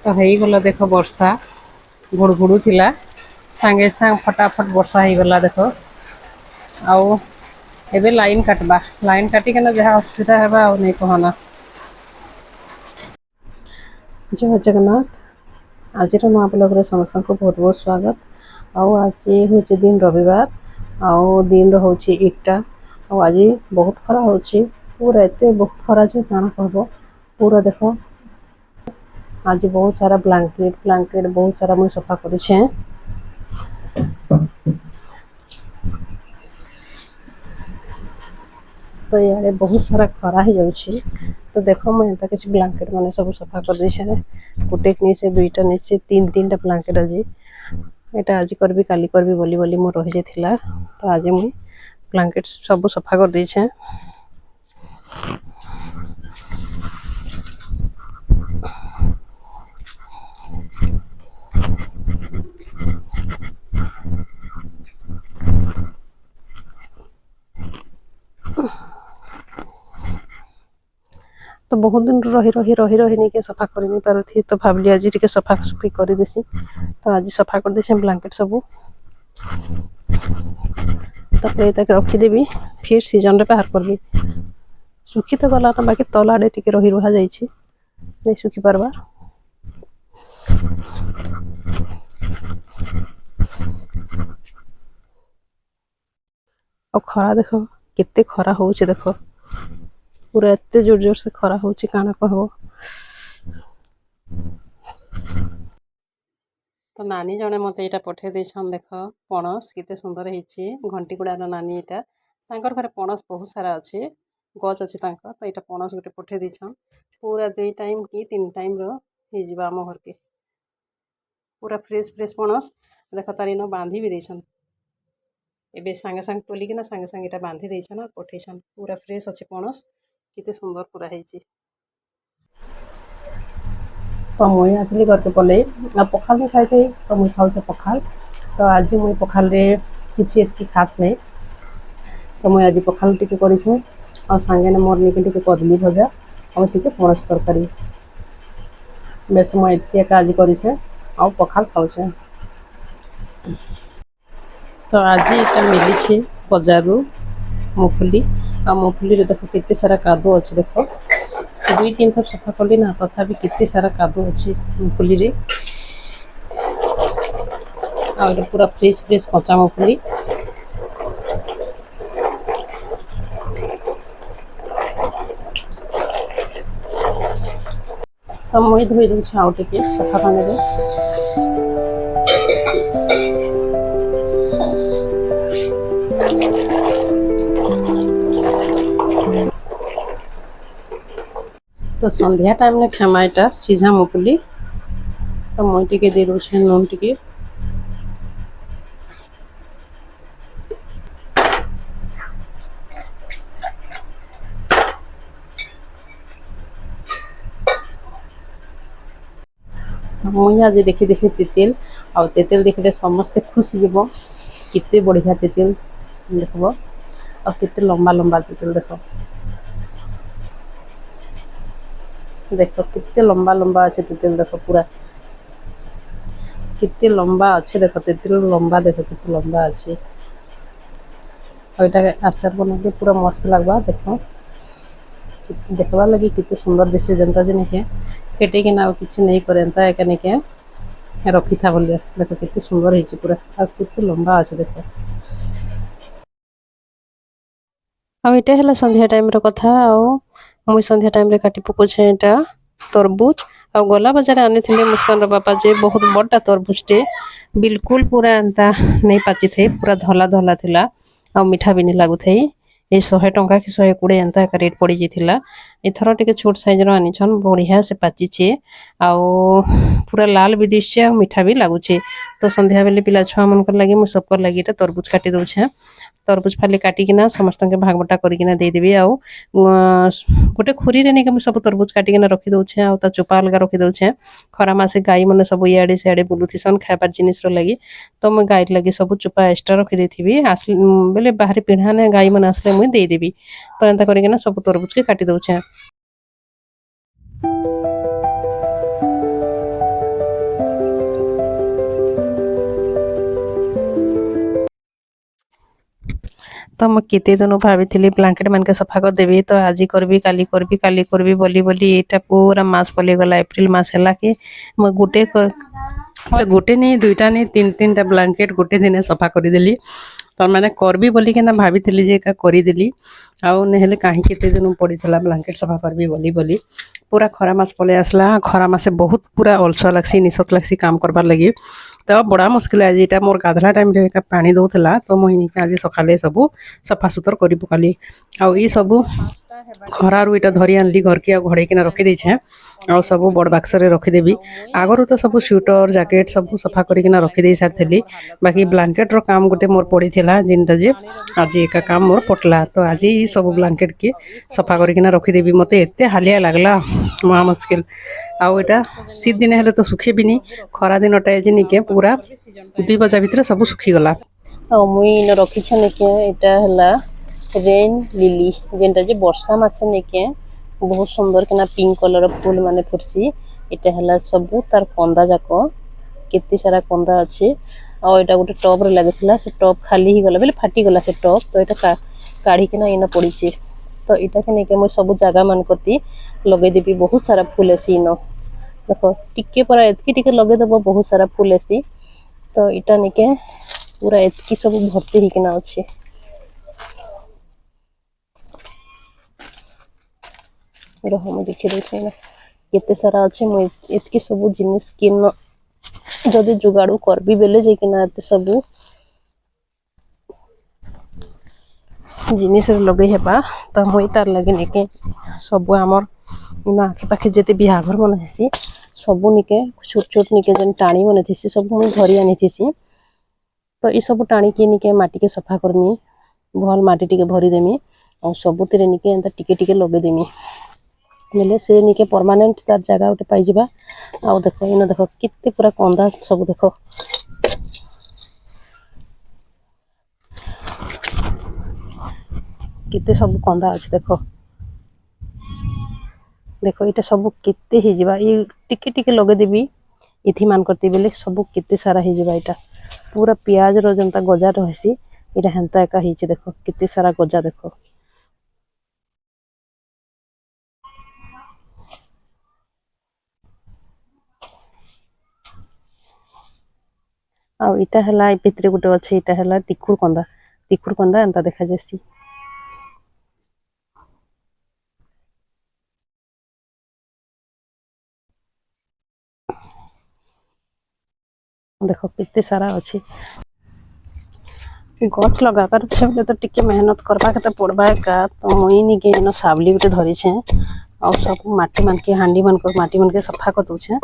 तो गला देख वर्षा घुड़घुड़ू थिला सांगे सांग फटाफट वर्षा हो गला देख आउ एबे लाइन काटबा लाइन काटिकना जहाँ असुविधा है नहीं कहना। जय जगन्नाथ आज नुआ ब्लॉग समस्त को बहुत बहुत स्वागत। आज हूँ दिन रविवार दिन हूँ एकटा आज बहुत खरा हो पूरा एत बहुत खरा जो काण कह पूरा देख आज बहुत सारा ब्लैंकेट बहुत सारा मुझे सफा करें। तो ये बहुत सारा खरा हो जाऊँगी तो देख मुझे किसी ब्लैंकेट मैंने सब सफा कर दे गोटे नहीं से दुईटा नहीं से तीन टा ब्लैंकेट आज यहाँ आज करी काली करी बोली मोर रही जाता तो आज मुझे ब्लैंकेट सब सफा कर दे। तो बहुत दिन रही नहीं के सफा कर नहीं पारथी तो भाविली आज टे सफा सफी कर देसी तो आज सफा कर दे ब्लैंकेट सब तक रखीदेवी फिर सीजन रे बाहर करबी सुखी तो गला ना बाकी तला आड़े टिके रही रुहा जाइए नहीं सुखी पारबार। और खरा देख केते खरा हो देख पूरा एत जोर जोर से खरा हो काना कह। तो नानी जने मत यहाँ पठे देन देख पणस केते सुंदर होती घंटी गुड़ार नानी यहाँ घर पणस बहुत सारा अच्छे गच अच्छे तो यहाँ पणस गोटे पठे देन पूरा 2 टाइम कि 3 टाइम आम घर के पूरा फ्रेश फ्रेश पणस देख तार इन बांधी भी देन एबे सांगे सांगे तोलिकिना सांगे सांगे यहाँ बांधी देन और पठेसन पूरा फ्रेश अच्छे पणस केते सुंदर पूरा होती। तो मुई आसली घर के पलई पखाल भी खाई थी तो मुई खाऊ से पखाल तो आज मुई पखाल रे किसी एत खास नहीं तो मुई आज पखाल टी कर सांगे मोर निके टे कदली भजा और टे पणस तरकारी बेस मुझे आज कर पखाल खाऊे। तो आज ये मिली बजार मुफुली आ मुफुली देख केते सारा कादो अच्छे देख 2-3 थर सफा कली ना तथा भी कितने सारा कादो अच्छी मुफुली रे पूरा फ्रेश फ्रेश कच्चा मुफुली तो मुई धोई दूसरे आउ टे सफा पानी रे तो संध्या टाइम ने खेमा यहाँ सीझा मुफुली तो मुझे टे दे दूसरे नून टे मुझे आज देखी देसी तेतेल आ तेतेल देखिले समस्ते खुश जीव केते बढ़िया तेतेल देख और केते लंबा लंबा तेतेल देख देख कितने लंबा लंबा अच्छे तेतेल देख पूरा कितने लंबा अच्छे देख तेतेल लंबा देख कितने लंबा अच्छे आचार बना पूरा मस्त लगवा देख देखवा लगी कितने सुंदर दिशे जनता जी निके केटे कि ना किसी नहीं करता एक निके रखी था बोलिए देख कितने सुंदर है पूरा और कितने लंबा अच्छे देख आईटा है संध्या टाइम कथा मुई संध्या टाइम काटी पकाऊे यहाँ तरबुज आ गला बाजार आनी मुस्कान बापा जे बहुत बड़ा तरबुजटे बिल्कुल पूरा एंता नहीं पाची थे पूरा धला धला थिला आ मीठा भी नहीं लगु थे ये 100 टंका कि 120 एंता रेट पड़ जाता एथर टे छोट साइज आनीछन बढ़िया से पाचिचे आउ पूरा लाल भी दिशे आ मीठा भी लगुचे तो संध्या बेले पिला छुआ मन लगे मुझे सबकर लगे तरबुज काटी दौचे तरबुज फाली काटिकिना समस्त के भाग बटा करकिना देदेवी आउ गोटे खुरी रे नहीं सब तरबुज काटिकिना रखी दौचे आ चोपा अलग रखी दौचे खरा मासे गाई मैंने सब इे सियाड़े बुलूथीसन खाइबार जिनिस लगी तो मुझे गाई लगी सब चोपा एक्सट्रा रखी देथिबी आस बेले बाहर पिढ़ाने गाई मैंने आसले मुझे देदेवी तो एंता करकिना सब तरबुज के काटी दौचे। तो मैं केते दिन भाभी ब्लांकेट मान के सफा करदेवी तो आज करबी काली करबी बोली एटा पूरा मास पलि गला एप्रिल मास है कि मैं गोटे नहीं दुईटा नहीं तीन तीन टा ब्लांकेट गोटे दिन सफा करदेली तर मैंने करबी बोलिकिना भाभी जे एका करदेली आउ नहेले कहीं केते दिन पड़ा ब्लांकेट सफा करबी बोली पूरा खरा मास पलि आसला खरा मासे बहुत पूरा अलसुआ लगसी निशत लगसी काम करबार लगी तो बड़ा मुस्किल आज यहाँ मोर गाधला टाइम रे पानी दौला तो मुझे आज सकाले सब सफा सुतर कर पकाली आउ ये सब खरारू इटा धरी आनली घर के घड़ेकिना रखीदे आ सब बड़ बाक्स रे रखीदेवी आगर तो सब स्वेटर जैकेट सब सफा करकिना रखीदे सारी बाकी ब्लांकेट रो काम गोटे मोर पड़ा जिनटा जे आज एका काम मोर पटला तो आज ये सब ब्लांकेट के सफा करकिना रखीदेवी मत एत हालिया लगला महा मुस्किल आउ एटा शीत दिन हेले तो सुखेबिनी खरा दिन टाइम निके पूरा 2 बजा भितर सब सुखीगला मुई रखी निके यहाँ रेन लिली जेनटा जे वर्षा मासे निके बहुत सुंदर किना पिंक कलर फूल माने फुर्सी इटा हला सब तार कंदा जाक केते सारा कंदा अच्छे आ एटा गोटे टब रे लागितला से टब खाली ही गला बेले फाटी गला से टब तो एटा काढ़ी किना इना पड़ी तो इटा के निके मैं सब जगह मान करती लगे देबी बहुत सारा फूल ऐसी इन देखो टिके पर एतकी टिके लगे देबो बहुत सारा फूल ऐसी तो इटा निके पूरा एतकी सब भर्ती ही किना अच्छे रह मैं देखी देखे ना केते सारा अच्छे मुझे एतकी सब जिनिस किन जदि जुगाड़ू करबी बेले जेकिना एते सब जिनिस लगे हेबा तो मुई तार लगे निके सब आमर इन आखे पाखे जेते बिहाघर मन हेसी सब निके छोट छोट निके जेन टाणी मन थी सब मुई धरी आनी थी तो ये सब टाणी के निके माटी के सफा करमी भल माटी टिके भरी देमी और सबुतिर निके एंता टिके टिके लगे देमी बेले से निके परमानेंट तार जगह गोटे पाइबा आ देख इन देख केते पूरा कंदा सब देख केते सब कंदा अच्छे देख देख ये सब केते ही जिबा ये टिके टिके लगे देबी इथि मान करती बेले सब केते सारा ही जिबा इटा पूरा प्याज रो जनता गजा रहसी इटा हेंता एका हिचे देख केते सारा गजा देख आ इटा हला भितरे गोटे अच्छे इटा हला तिखुर कंदा एंता देखा जासी देख केते सारा अच्छे गछ लगाबार अच्छे बोले तो टिके मेहनत करबा के पड़बा एका तो मुई निके इन सावली गोटे धरी छे और सब माटी मान के हांडी मान को माटी मान के सफा कर दूछे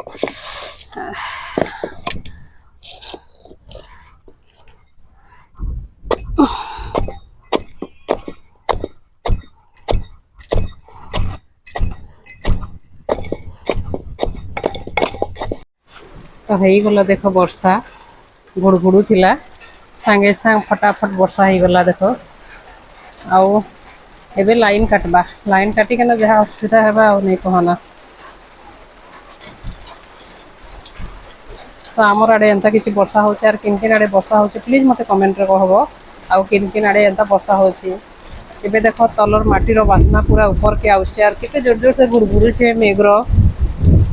तो है गला देख वर्षा गुड़गुड़ू थिला सांगे सांग फटाफट वर्षा हो गला देख आउ एबे लाइन काटबा लाइन काटिक जहाँ असुविधा है नहीं कहना तो आमर आड़े एंता किसी वर्षा हो किन किन आड़े वर्षा हो प्लीज मत कमेंट रे कहब आउ किन किन आड़े एंता वर्षा होची एबे देख तलर माटीर बास्ना पूरा ऊपर के आउसी आर केते जोर जोर से गुड़गुड़ू छे मेघर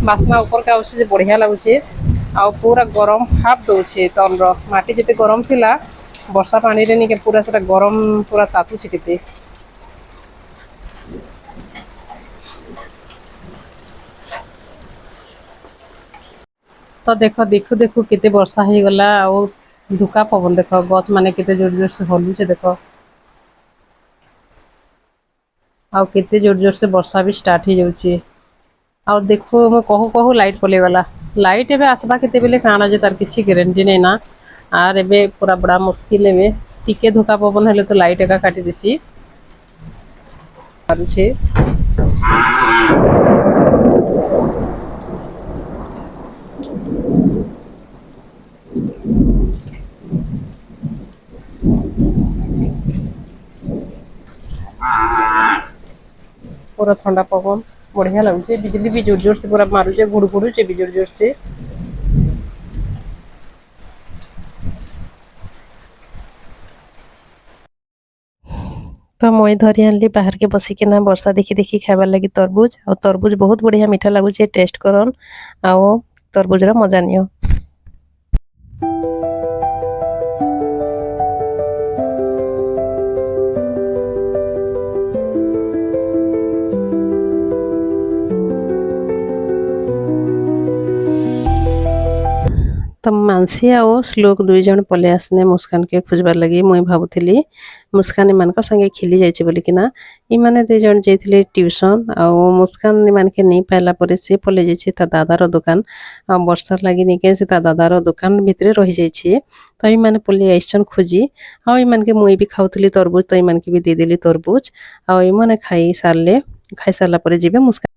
बास्ना ऊपर के आउसी बढ़िया लगुचे आ पूरा गरम हाफ दौचे तलर माटी जिते गरम थिला वर्षा पानी रे निके पूरा सेटा गरम पूरा तातुचे केते तो देखो देखु देखु केते वर्षा हो गला आ धुका पवन देख गच माने केते जोर जोर से हलुचे देख आ केते जोर जोर से वर्षा भी स्टार्ट हो जाउची आ देखो मैं कहू कहू लाइट पले गला लाइट एबे आसबा केते बेले काना जे तार किछि गारंटी नै ना आर एबे पूरा बड़ा मुश्किल एबे टिके धुका पवन हेले तो लाइट एका काटी दिसी आरुचे पूरा ठंडा पवन बढ़िया लगुचे बिजली भी जोर जोर से पूरा मारुचे गुड़गुड़ुचे भी जोर जोर से तो मुई धरी आनली बाहर के बसिकिना वर्षा देखी देखी खाइबार लगी तरबुज आ तरबुज बहुत बढ़िया मीठा लगुचे टेस्ट करन आओ तरबुज रा मजा नियो। तो मानसी आओ श्लोक दुई जन पले आसने मुस्कान के खोजबार लगी मुई भाबुथिली मुस्कान इमानक संगे खिली जाइछि बोलिकिना इ माने दुई जन जेथिले ट्यूशन आ मुस्कान इमान के नहीं पाइला परे से पले जाइछि ता दादार दुकान आ वर्षा लागि निके से ता दादार दुकान भितरे रहि जाइछि तो इ माने पले आइछन खोजी आ इ मान के मुई भी खाउथली तरबुज तो इ मान के भी दे देली तरबुज आ इ माने खाई सारला परे जिबे मुस्कान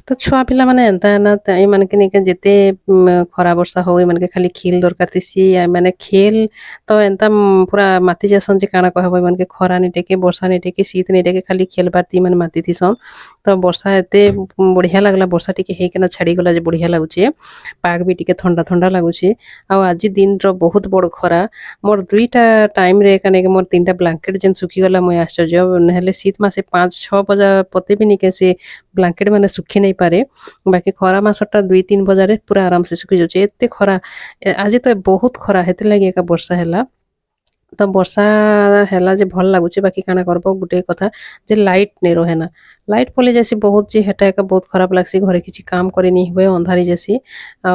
तो छुआ पिला माने एंता ना ए माने के निके जेते खरा वर्षा हो ए माने के खाली खेल दरकार तिसी माने खेल तो एंता पूरा माती जसन जे काना कहबो माने के खरा नि टेके वर्षा नि टेके शीत नि टेके खाली खेल बाती माने माती थिसन तो वर्षा एते बढ़िया लागला वर्षा टिके हे केना छाड़ी गला जे बढ़िया लागुचे पाग भी टिके ठंडा ठंडा लागुचे आ आज दिन रो बहुत बड़ खरा मोर दुईटा टाइम रे कने के मोर तीनटा ब्लैंकेट जेन सुखी गला मोय आश्चर्य नहले शीत मासे 5-6 बजा पते भी निके से ब्लैंकेट माने सुखी नहीं पारे बाकी खरा मासटा 2-3 बजारे पूरा आराम से सुखी जाउचे एते खरा आज तो बहुत खरा हेते लागि एका वर्षा हैला तो वर्षा हैला जे भल लागुचे बाकी काना करबो गुटे कथा जे लाइट नै रहे ना लाइट पले जैसी बहुत जे हेटा एका बहुत खराब लागसी घरे किछि काम करे नि होय अंधारी जैसी आ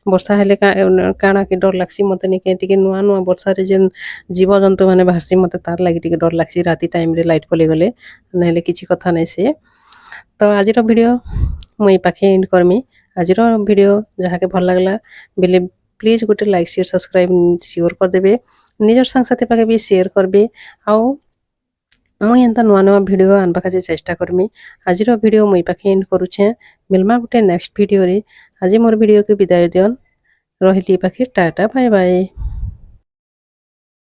वर्षा हेले काना के डर लागसी मते निके टिके नुआ नुआ वर्षा रे जेन जीव जंतु माने बाहरसी मते तार लागि टिके डर लागसी राती टाइम रे लाइट पले गले नहेले किछि कथा नै से तो आज वीडियो मुई पाखे एंड करमी आज वीडियो जहाँ के भल लगला बेले प्लीज गोटे लाइक शेयर सब्सक्राइब सियोर कर देबे निजर संग साथी पाखे भी शेयर करबे आउ मुई एंता नुआ नुआ वीडियो आनबा काजे चेष्टा करमी आज वीडियो मुई पाखे एंड करूछे मिलमा गोटे नेक्स्ट वीडियो रे आज मोर वीडियो के विदाय दियन रहिली पाखे टाटा बाय बाय।